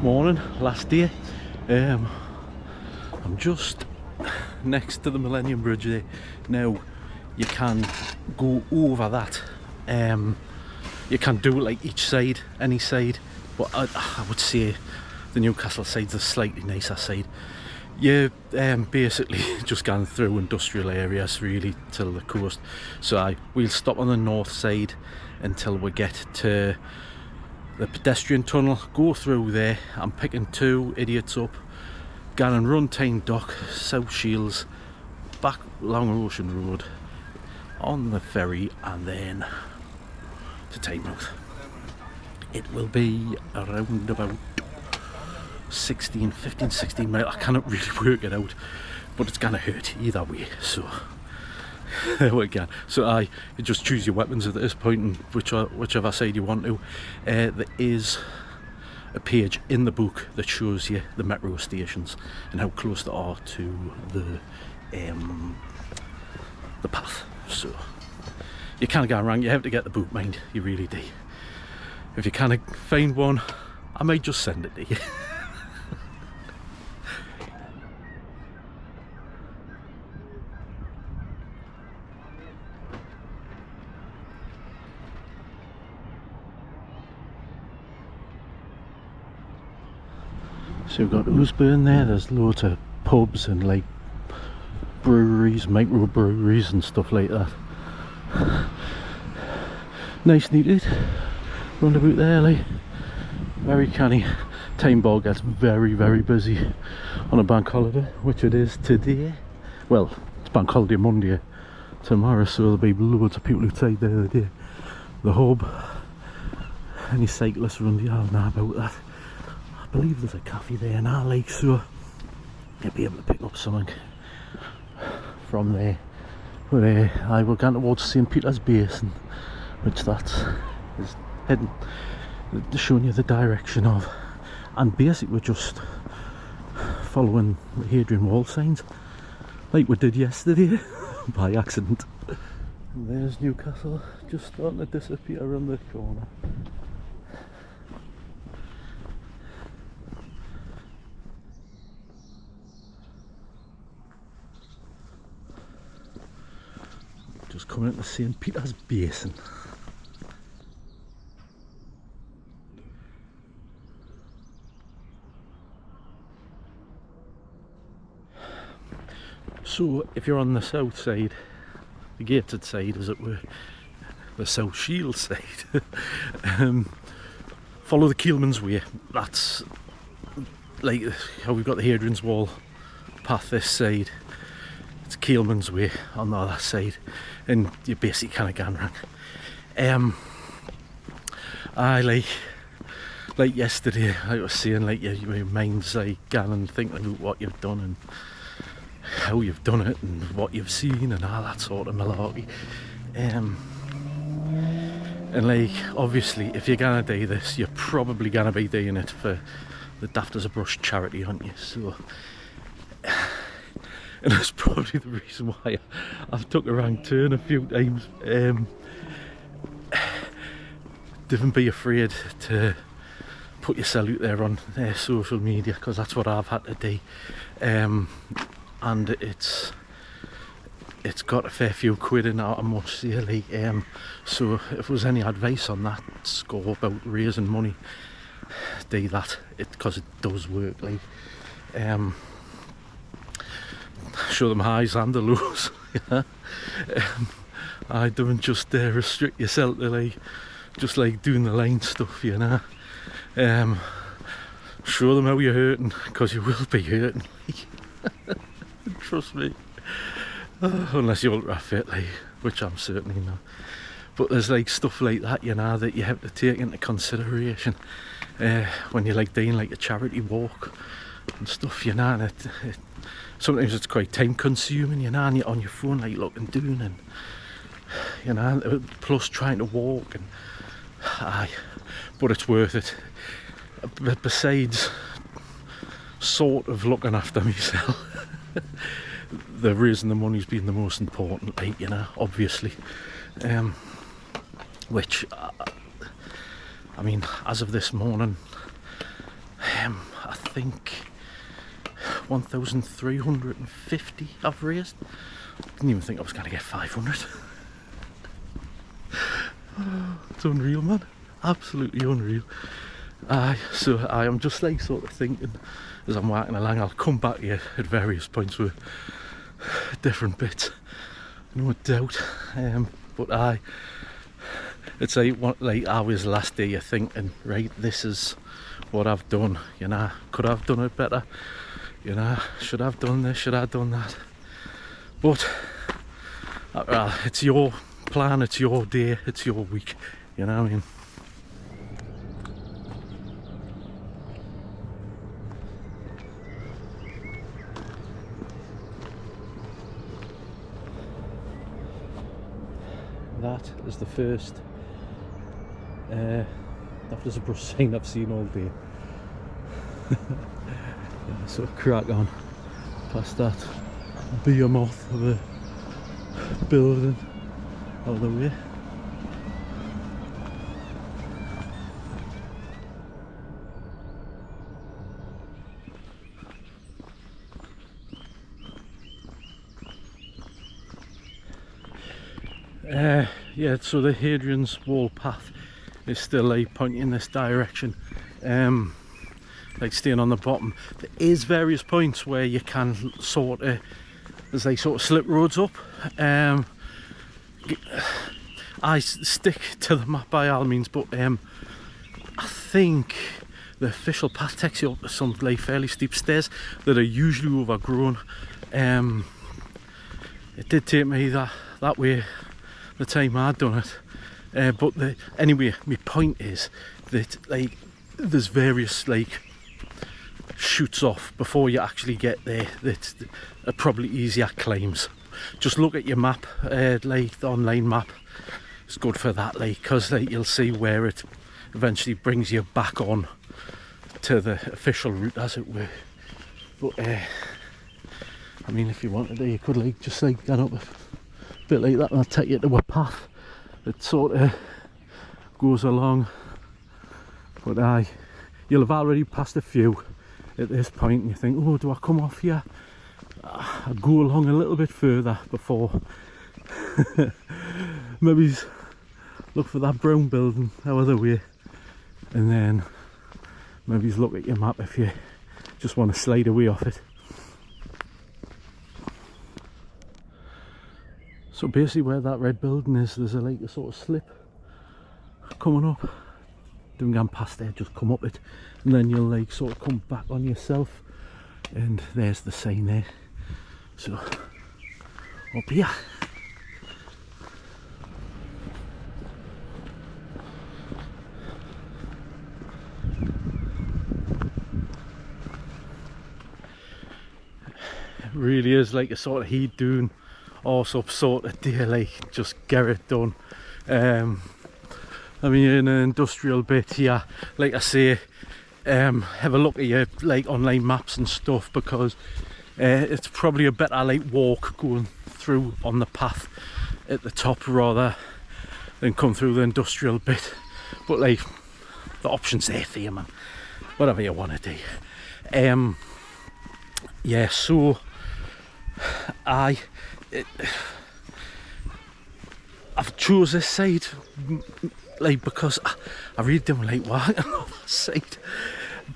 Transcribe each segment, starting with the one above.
Morning, last day. I'm just next to the Millennium Bridge there. Now, you can go over that. You can do it like each side, any side, but I would say the Newcastle side's a slightly nicer side. You're basically just going through industrial areas really till the coast. So we'll stop on the north side until we get to the pedestrian tunnel, go through there. I'm picking two idiots up, going River Tyne Dock, South Shields, back along Ocean Road, on the ferry, and then to Tynemouth. It will be around about 15, 16 miles. I cannot really work it out, but it's gonna hurt either way, so there we go. So you just choose your weapons at this point, and whichever side you want to. There is a page in the book that shows you the metro stations and how close they are to the path. So you can't go wrong. You have to get the book, mind, you really do. If you can't find one, I might just send it to you. So we've got Oosburn there. There's loads of pubs and like breweries, micro breweries and stuff like that. Nice needed roundabout there, like very canny. Time bar gets very busy on a bank holiday, which it is today. Well, it's bank holiday Monday tomorrow, so there'll be loads of people outside there today. The hub. Any cyclists around the island know about that. I believe there's a cafe there now, like, so you'll be able to pick up something from there. But we're going towards St Peter's Basin, which that is heading, showing you the direction of, and basically we're just following the Hadrian Wall signs like we did yesterday by accident. And there's Newcastle just starting to disappear around the corner. Just coming into St Peter's Basin. So if you're on the south side, the gated side as it were, the South Shield side, follow the Keelman's Way. That's like how we've got the Hadrian's Wall path this side. It's Keelman's Way on the other side, and you basically kind of gone wrong. I like yesterday I was saying, like your mind's like gone and thinking about what you've done and how you've done it and what you've seen and all that sort of malarkey. And like obviously if you're gonna do this, you're probably gonna be doing it for the Daft as a Brush charity, aren't you? So and that's probably the reason why I've took a wrong turn a few times. Don't be afraid to put yourself out there on social media, because that's what I've had to do. And it's got a fair few quid in it, I must say. Like, so if there was any advice on that score about raising money, do that, because it does work. Like, show them highs and the lows. Yeah? I don't just restrict yourself to like just like doing the line stuff, you know. Show them how you're hurting, because you will be hurting. Trust me. Unless you're ultra fit, like, which I'm certainly not. But there's like stuff like that, you know, that you have to take into consideration when you're like doing like a charity walk and stuff, you know. And sometimes it's quite time consuming, you know, and you're on your phone like looking down, and you know, plus trying to walk, and but it's worth it. But besides sort of looking after myself, the reason the money's been the most important, like, you know, obviously, which I mean, as of this morning, I think 1,350 I've raised. Didn't even think I was going to get 500. It's unreal, man. Absolutely unreal. So I am just like sort of thinking as I'm walking along, I'll come back here at various points with different bits, no doubt. But it's like I was last day you're thinking, right, this is what I've done, you know, could I have done it better, you know, should I have done this, should I have done that? But it's your plan, it's your day, it's your week, you know what I mean? That is the first Daft a brush sign I've seen all day. Yeah, so crack on past that behemoth of a building out of the way. Yeah, so the Hadrian's Wall path is still like pointing in this direction, like staying on the bottom. There is various points where you can sort of, there's like sort of slip roads up. I stick to the map by all means, but I think the official path takes you up to some like fairly steep stairs that are usually overgrown. It did take me that way the time I'd done it, but anyway, my point is that like there's various like shoots off before you actually get there that are probably easier climbs. Just look at your map, like the online map. It's good for that, like, because like you'll see where it eventually brings you back on to the official route, as it were. But I mean, if you wanted to, you could like just like get up a bit like that and I'll take you to a path that sort of goes along. But you'll have already passed a few at this point and you think, oh, do I come off here? I'd go along a little bit further before maybe look for that brown building the other way, and then maybe look at your map if you just want to slide away off it. So basically where that red building is, there's a like a sort of slip coming up. Don't go past there, just come up it, and then you'll like sort of come back on yourself, and there's the sign there. So up here. It really is like a sort of heat dune or some sort of day, like just get it done. I mean, in an industrial bit here, like I say, have a look at your like online maps and stuff, because it's probably a better like walk going through on the path at the top rather than come through the industrial bit. But like the option's there for you, man, whatever you want to do. Yeah, so I've chose this side like because I really don't like walking on that side,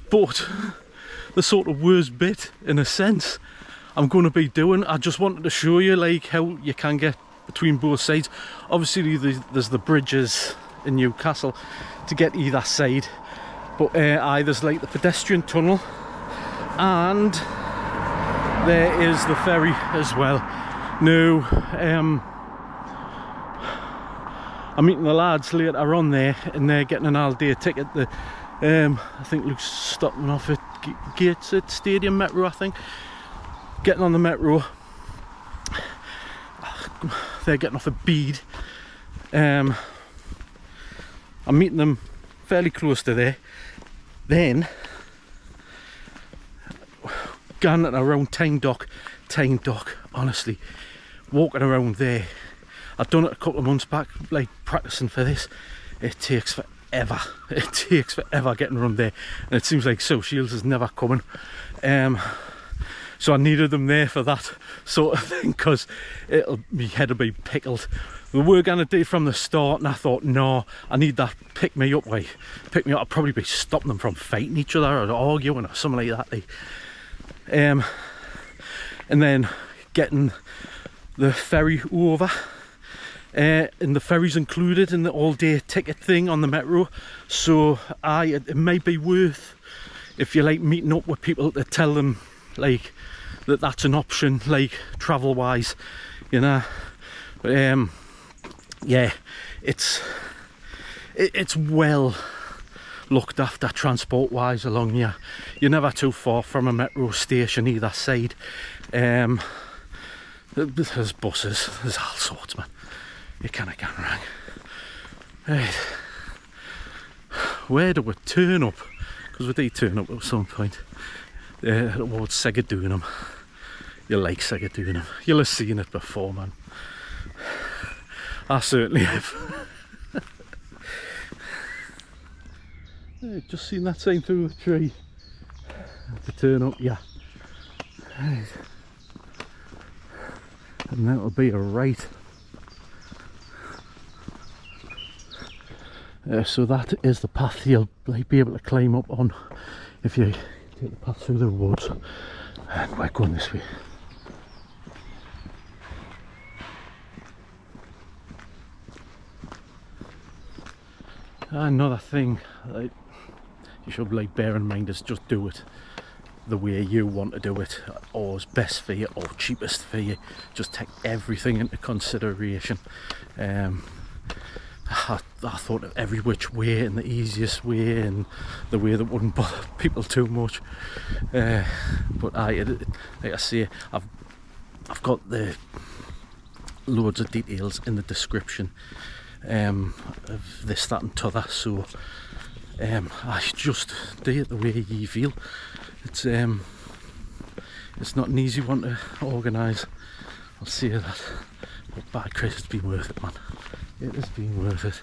but the sort of worst bit in a sense I'm going to be doing. I just wanted to show you like how you can get between both sides. Obviously there's the bridges in Newcastle to get either side, but there's like the pedestrian tunnel, and there is the ferry as well. Now I'm meeting the lads later on there, and they're getting an all-day ticket. I think Luke's stopping off at Gates at Stadium Metro, I think. Getting on the Metro. They're getting off at Bede. I'm meeting them fairly close to there. Then going around Tyne Dock, honestly, walking around there, I've done it a couple of months back, like practicing for this. It takes forever. It takes forever getting around there, and it seems like South Shields is never coming. So I needed them there for that sort of thing, because my head will be pickled. We were going to do from the start, and I thought, no, I need that pick me up way. Pick me up, I'd probably be stopping them from fighting each other or arguing or something like that. And then getting the ferry over. And the ferry's included in the all-day ticket thing on the Metro. So it may be worth, if you like, meeting up with people to tell them like that's an option, like travel wise, you know. Yeah, it's well looked after transport wise along here. You're never too far from a metro station either side. There's buses, there's all sorts, man. You can't get wrong. Right, where do we turn up? Because we do turn up at some point towards Segadunum. You like Segadunum, you'll have seen it before, man. I certainly have. Just seen that sign through the tree to turn up, yeah. Right. And that'll be a right. So that is the path you'll be able to climb up on if you take the path through the woods. And we're going this way. Another thing you should bear in mind is just do it the way you want to do it, or is best for you, or cheapest for you. Just take everything into consideration. I thought of every which way and the easiest way and the way that wouldn't bother people too much. But like I say, I've got the loads of details in the description of this, that and t'other, so I just do it the way you feel. It's not an easy one to organise, I'll say that, but by Christ, it's been worth it, man. It has been worth it.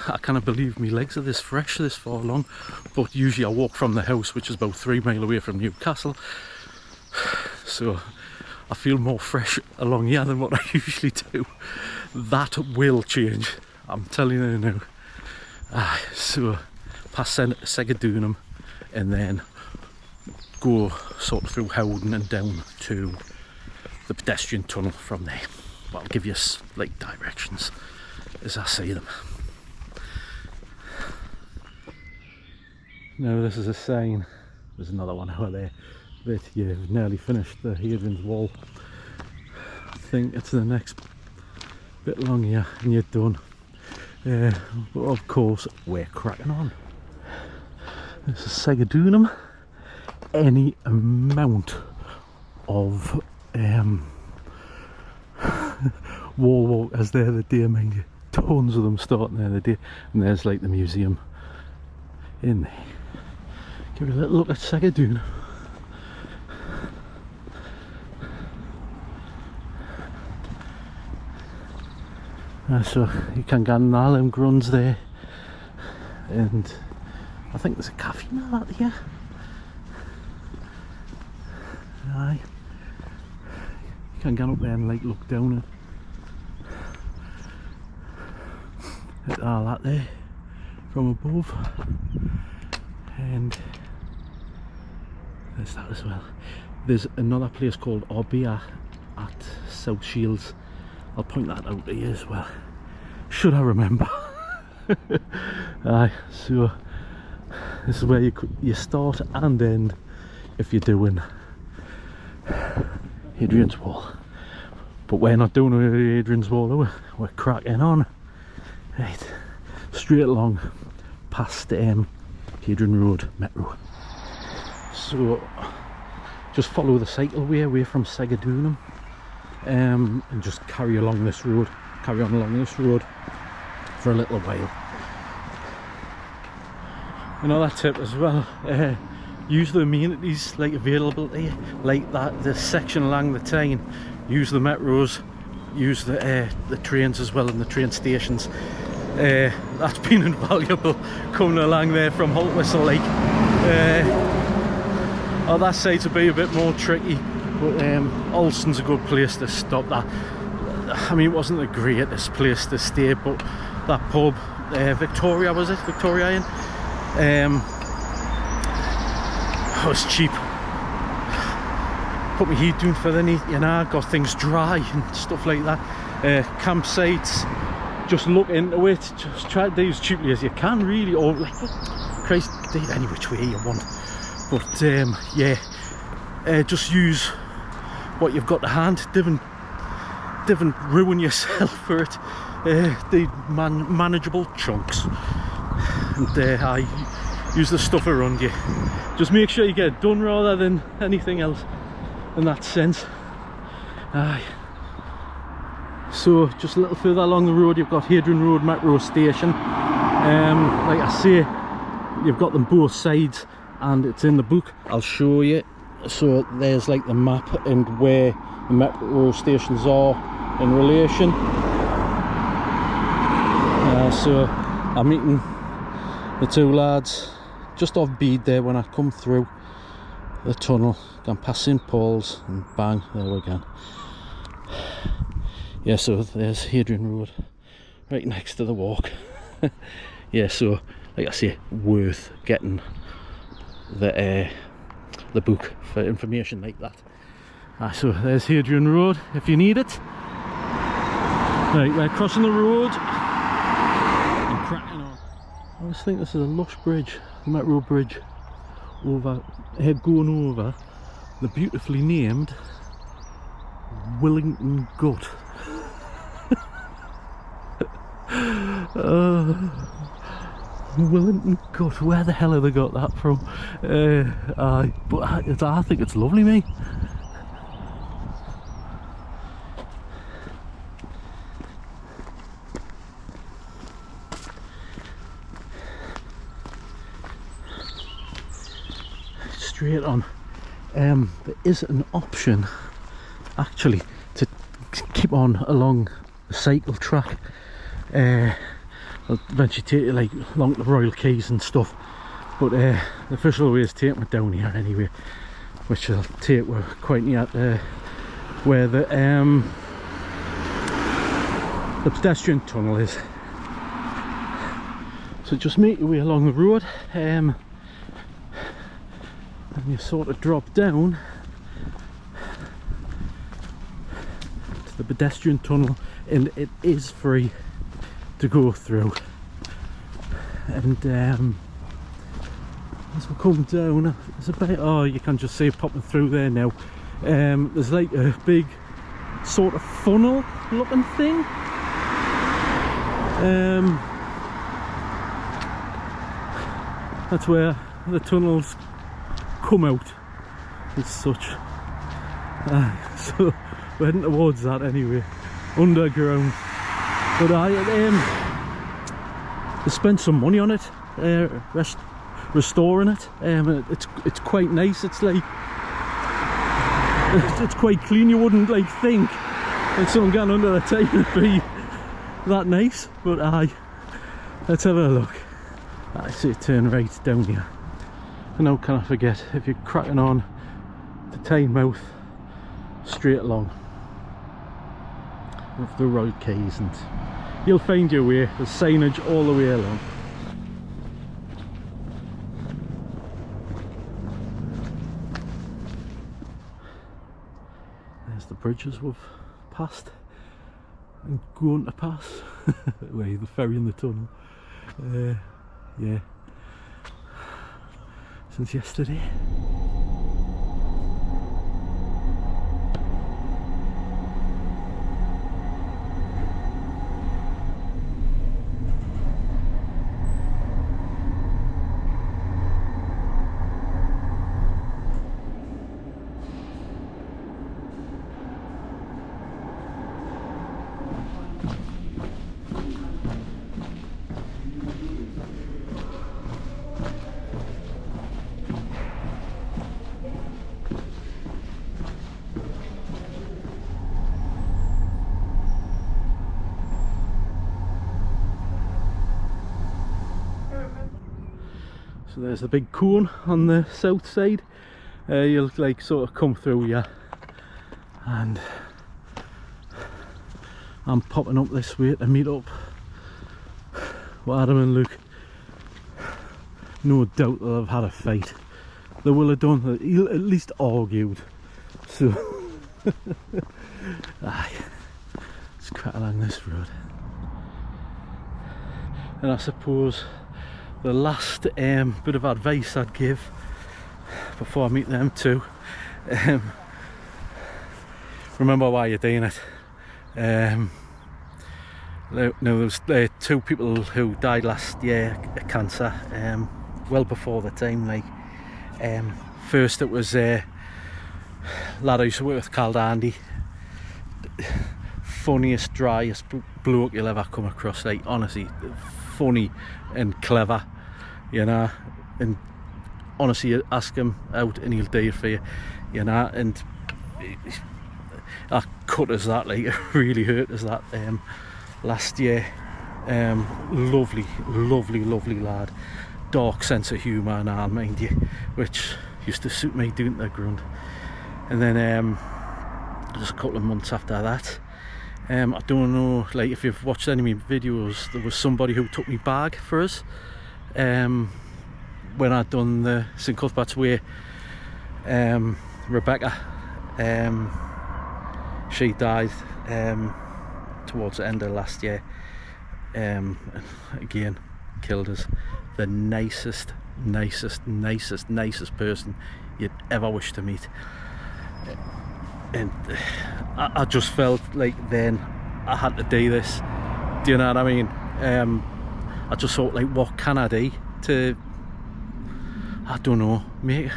I can't believe my legs are this fresh this far along, but usually I walk from the house, which is about 3 miles away from Newcastle, so I feel more fresh along here than what I usually do. That will change, I'm telling you now. So past Segadunum and then go sort of through Howden and down to the pedestrian tunnel from there. But I'll give you like directions as I see them. Now this is a sign, there's another one over there, that you've nearly finished the Hadrian's Wall. I think it's the next bit along here and you're done. But of course we're cracking on. This is Segadunum. Any amount of wall walkers there the day, mind you. Tons of them starting there the day. And there's like the museum in there. Give it a little look at Segadunum. So you can get an Allen Gruns there, and I think there's a cafe now out here. Aye, you can get up there and like look down at all that there from above, and there's that as well. There's another place called Orbia at South Shields. I'll point that out to you as well, should I remember. Aye, so this is where you start and end if you're doing Hadrian's Wall. But we're not doing Hadrian's Wall, we're cracking on. Right, straight along past Hadrian Road Metro. So just follow the cycleway away from Segadunum. And just carry on along this road for a little while. Another tip as well, use the amenities like available to you, like that the section along the Tyne. Use the metros, use the trains as well, and the train stations. That's been invaluable coming along there from Haltwhistle Lake. Oh, that side's a bit more tricky, but Alston's a good place to stop. That, I mean, it wasn't the greatest place to stay, but that pub, Victoria, was it? Victoria Inn? It was cheap. Put my heat down for the night, you know, got things dry and stuff like that. Campsites, just look into it, just try to do as cheaply as you can, really, or like, Christ, do it any which way you want. But yeah, just use what you've got to hand. Don't ruin yourself for it. The manageable chunks, and I use the stuff around you. Just make sure you get it done rather than anything else in that sense. Aye. So just a little further along the road, you've got Haydon Road Metro Station. Like I say, you've got them both sides, and it's in the book. I'll show you. So there's like the map and where the metro stations are in relation. So I'm meeting the two lads just off Bede there when I come through the tunnel, gone past St Paul's, and bang, there we go. Yeah, so there's Haydon Road right next to the walk. Yeah, so like I say, worth getting the book for information like that. So there's Haydon Road if you need it. Right, we're crossing the road and cracking on. I just think this is a lush bridge, the Metro Bridge, over going over the beautifully named Wellington Gut. Wellington Gut, where the hell have they got that from? But I think it's lovely, mate. Straight on. There is an option actually to keep on along the cycle track. I'll eventually take it like along the Royal Quays and stuff, but the official way is taking it down here anyway, which I'll take, we're quite near where the pedestrian tunnel is. So just make your way along the road, and you sort of drop down to the pedestrian tunnel, and it is free to go through. And as we come down, it's a bit, oh, you can just see it popping through there now. There's like a big sort of funnel looking thing. That's where the tunnels come out as such. So we're heading towards that anyway, underground. But they spent some money on it, restoring it. It's quite nice. It's like it's quite clean. You wouldn't like think that someone got under the Tyne would be that nice. But let's have a look. I see it turn right down here. And how can I forget, if you're cracking on to Tynemouth, straight along with the Royal Quays, and you'll find your way. There's signage all the way along. There's the bridges we've passed and going to pass. Wait, the ferry in the tunnel. Yeah, since yesterday. So there's the big cone on the south side. You'll like sort of come through here, and I'm popping up this way to meet up with Adam and Luke. No doubt they'll have had a fight. They will have done, at least argued. So aye, let's crack along this road. And I suppose the last bit of advice I'd give before I meet them too, remember why you're doing it. Now there's 2 people who died last year of cancer, well before the time. Like, first it was a lad I used to work with called Andy. Funniest, driest bloke you'll ever come across. Like, honestly, funny and clever, you know. And honestly, you ask him out and he'll do it for you, you know. And I cut as that, like, it really hurt as that last year. Lovely lad, dark sense of humour and all, mind you, which used to suit me doing the grunt. And then just a couple of months after that, I don't know, like, if you've watched any of my videos, there was somebody who took me bag for us when I'd done the St Cuthbert's Way. Rebecca, she died towards the end of last year. Again, Kielder's the nicest person you'd ever wish to meet. And I just felt like then I had to do this. Do you know what I mean? I just thought, like, what can I do to, I don't know, make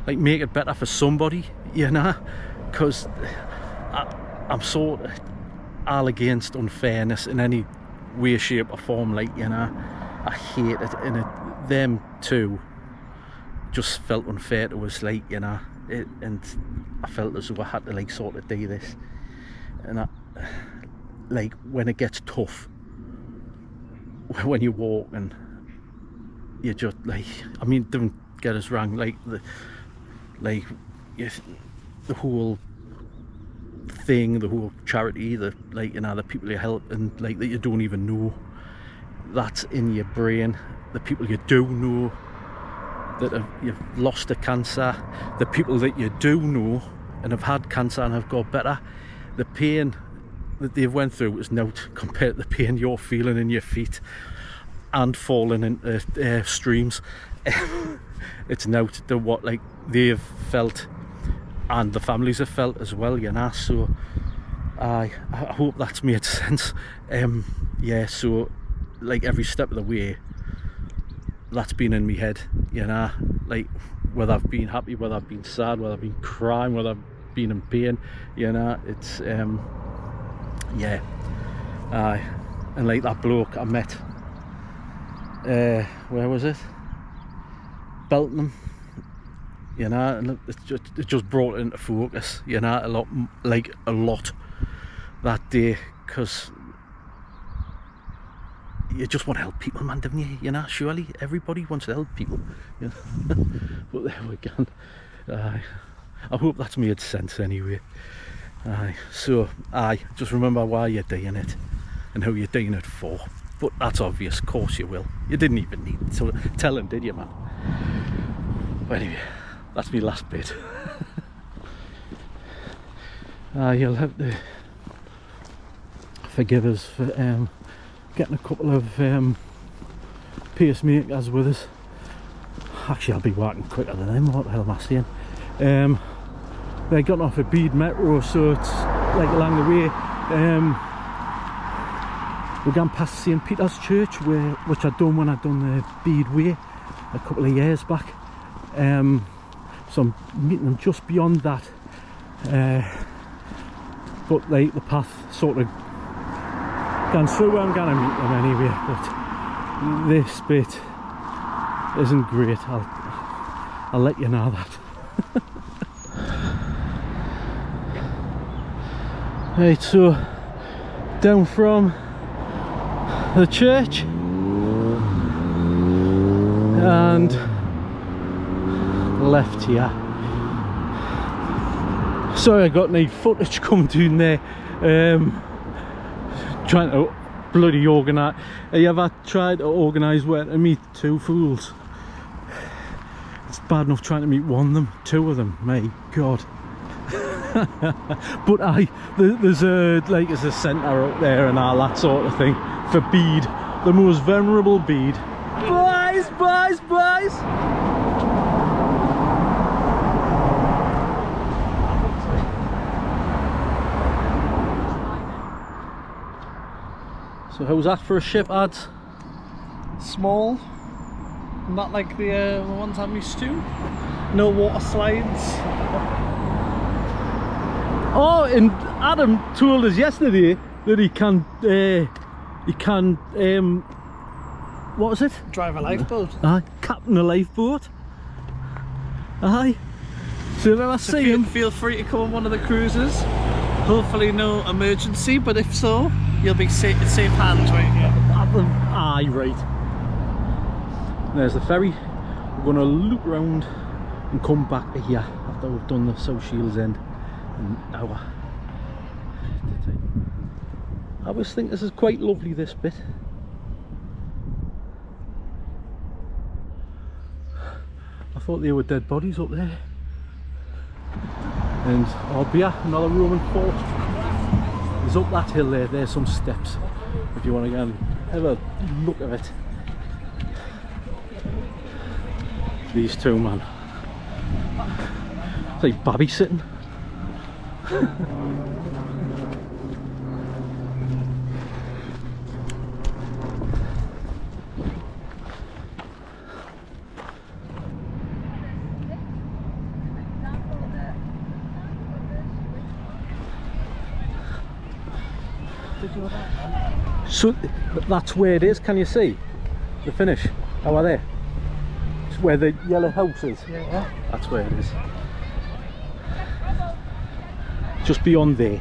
it better for somebody, you know? Because I'm sort of all against unfairness in any way, shape or form, like, you know. I hate it, and them too just felt unfair to us, like, you know. And I felt as though I had to, like, sort of do this. And like, when it gets tough, when you're walking, you just, like, I mean, don't get us wrong, like, the whole thing, the whole charity, the, like, you know, the people you help and, like, that you don't even know, that's in your brain. The people you do know that you've lost to cancer, the people that you do know and have had cancer and have got better, the pain that they've went through is not compared to the pain you're feeling in your feet and falling into streams. It's not to what, like, they've felt and the families have felt as well, you know. So I hope that's made sense. Yeah, so, like, every step of the way, that's been in my head, you know, like, whether I've been happy, whether I've been sad, whether I've been crying, whether I've been in pain, you know. It's yeah, and like that bloke I met, where was it, Bellingham, you know, and it just brought it into focus, you know, a lot that day, because you just want to help people, man, don't you? You know, surely everybody wants to help people, you know? But there we go. I hope that's made sense anyway. So just remember why you're doing it and who you're doing it for. But that's obvious, of course you will. You didn't even need to tell him, did you, man? But anyway, that's my last bit. You'll have to forgive us for getting a couple of pacemakers with us. Actually, I'll be walking quicker than them. What the hell am I saying? They got off at Bardon Metro, so it's like along the way. We're going past St Peter's Church, which I'd done when I'd done the Bede Way a couple of years back. So I'm meeting them just beyond that. But like the path sort of gone through where I'm going to meet them anyway. But this bit isn't great. I'll let you know that. Right, so down from the church and left here. Sorry I got any footage come down there. Trying to bloody organise. Have you ever tried to organise where to meet two fools? It's bad enough trying to meet one of them, two of them, my god. But there's a centre out there and all that sort of thing for Bede, the most venerable Bede. Boys, boys, boys! So how's that for a ship, lads? Small, not like the ones I'm used to. No water slides. Oh, and Adam told us yesterday that he can what was it? Drive a lifeboat. Aye, captain a lifeboat. Aye. So if I see him, feel free to come on one of the cruises. Hopefully no emergency, but if so, you'll be safe hands right here. Aye, right. There's the ferry. We're going to loop round and come back to here after we've done the South Shields End. An hour. I always think this is quite lovely, this bit. I thought they were dead bodies up there. And Albia, another Roman fort, is up that hill there. There's some steps if you want to go and have a look at it. These two, man. It's like babysitting. So that's where it is. Can you see the finish? Oh, are there? It's where the yellow house is. Yeah. That's where it is. Just beyond there.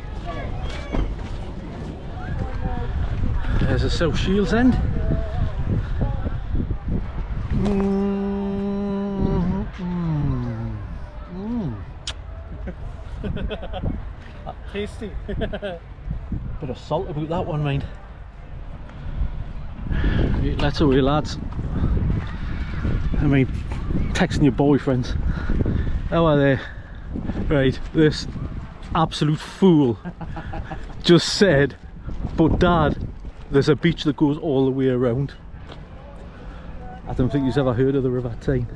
There's a South Shields End. Tasty. Bit of salt about that one, mind. Let's away, lads. I mean, texting your boyfriends. How are they? Right, this absolute fool just said, but Dad, there's a beach that goes all the way around. I don't think you've ever heard of the River Tyne.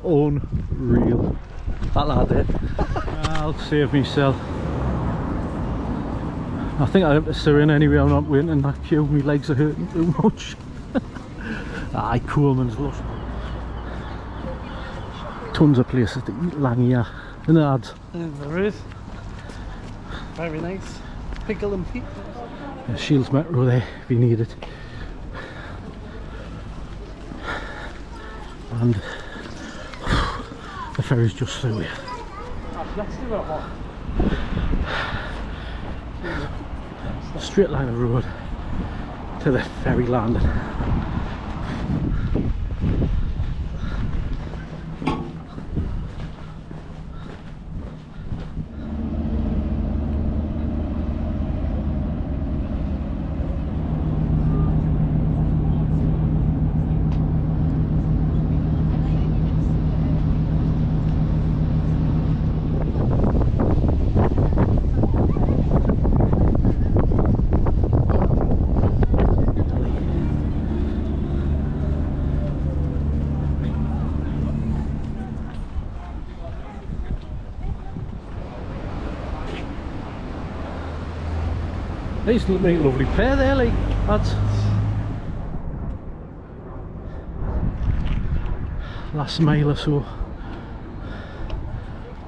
Unreal. That lad there. I'll save myself. I think I have to stir in anyway. I'm not waiting in that queue. My legs are hurting too much. Aye, Coolman's lush. Tons of places to eat lang here. Isn't it, lads? There is. Very nice. Pickle and peat. There's Shields Metro there if you need it. And the ferry's just through here. Straight line of road to the ferry landing. They used to make a lovely pair there, like lads. Last mile or so.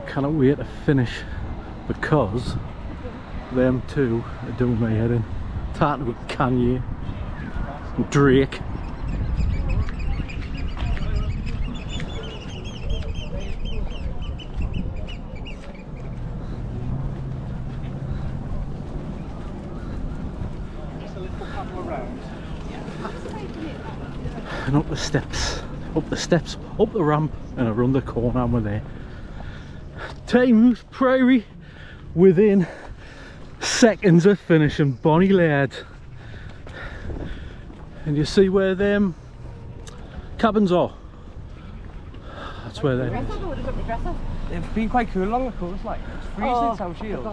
Cannot wait to finish because them two are doing my head in. Tartan with Kanye and Drake. And up the steps up the steps, up the ramp, and around the corner, and we're there. Tynemouth Priory, within seconds of finishing Bonnie Laird. And you see where them cabins are? That's where they are. They've been quite cool along the coast, like it's freezing in South Shield.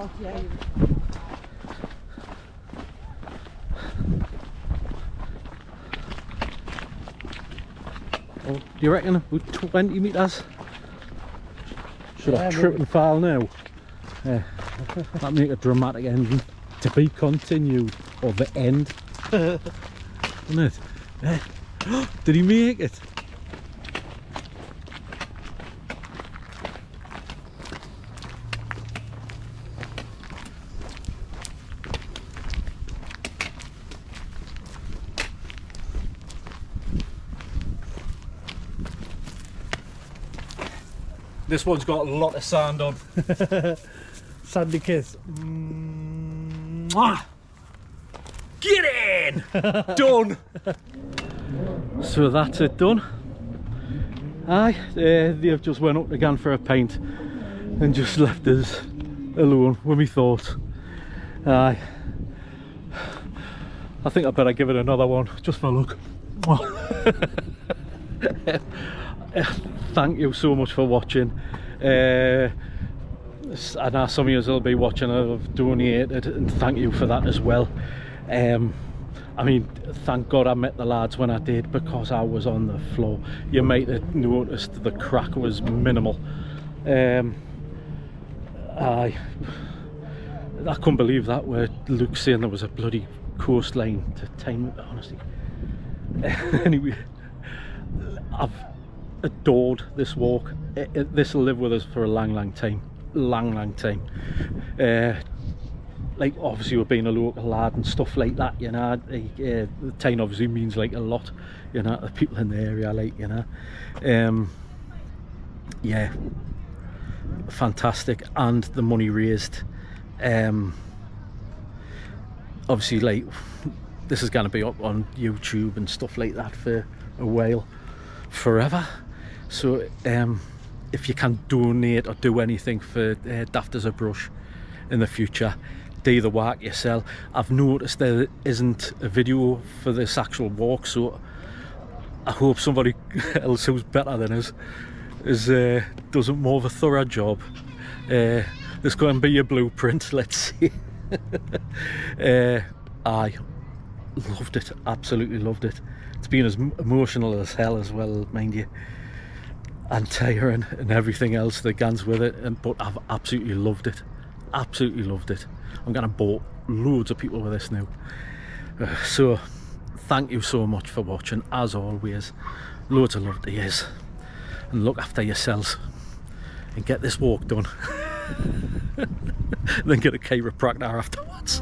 Oh, do you reckon about 20 metres? Should I trip and fall now? Yeah. That make a dramatic ending. To be continued, or the end. Isn't it? Yeah. Did he make it? This one's got a lot of sand on. Sandy kiss. Mwah! Get in! Done! So that's it done. Aye, they've just went up again for a pint and just left us alone with me thoughts. Aye. I think I better give it another one, just for a look. Thank you so much for watching. I know some of you will be watching and have donated, and thank you for that as well. I mean, thank God I met the lads when I did, because I was on the floor. You might have noticed the crack was minimal. I couldn't believe that, where Luke's saying there was a bloody coastline to Tynemouth, honestly. Anyway, I've adored this walk. This will live with us for a long time. Long time. Like, obviously we're being a local lad and stuff like that, you know. The Tyne obviously means like a lot, you know, the people in the area, like, you know. Yeah, fantastic. And the money raised, obviously, like, this is going to be up on YouTube and stuff like that for a while, forever. So if you can donate or do anything for Daft as a brush in the future, do the work yourself. I've noticed there isn't a video for this actual walk, so I hope somebody else who's better than us does more of a thorough job. There's going to be a blueprint, let's see. I loved it, absolutely loved it. It's been as emotional as hell as well, mind you, and tiring and everything else that goes with it, but I've absolutely loved it. Absolutely loved it. I'm going to bore loads of people with this now. So thank you so much for watching, as always. Loads of love to yous, and look after yourselves and get this walk done. Then get a chiropractor afterwards.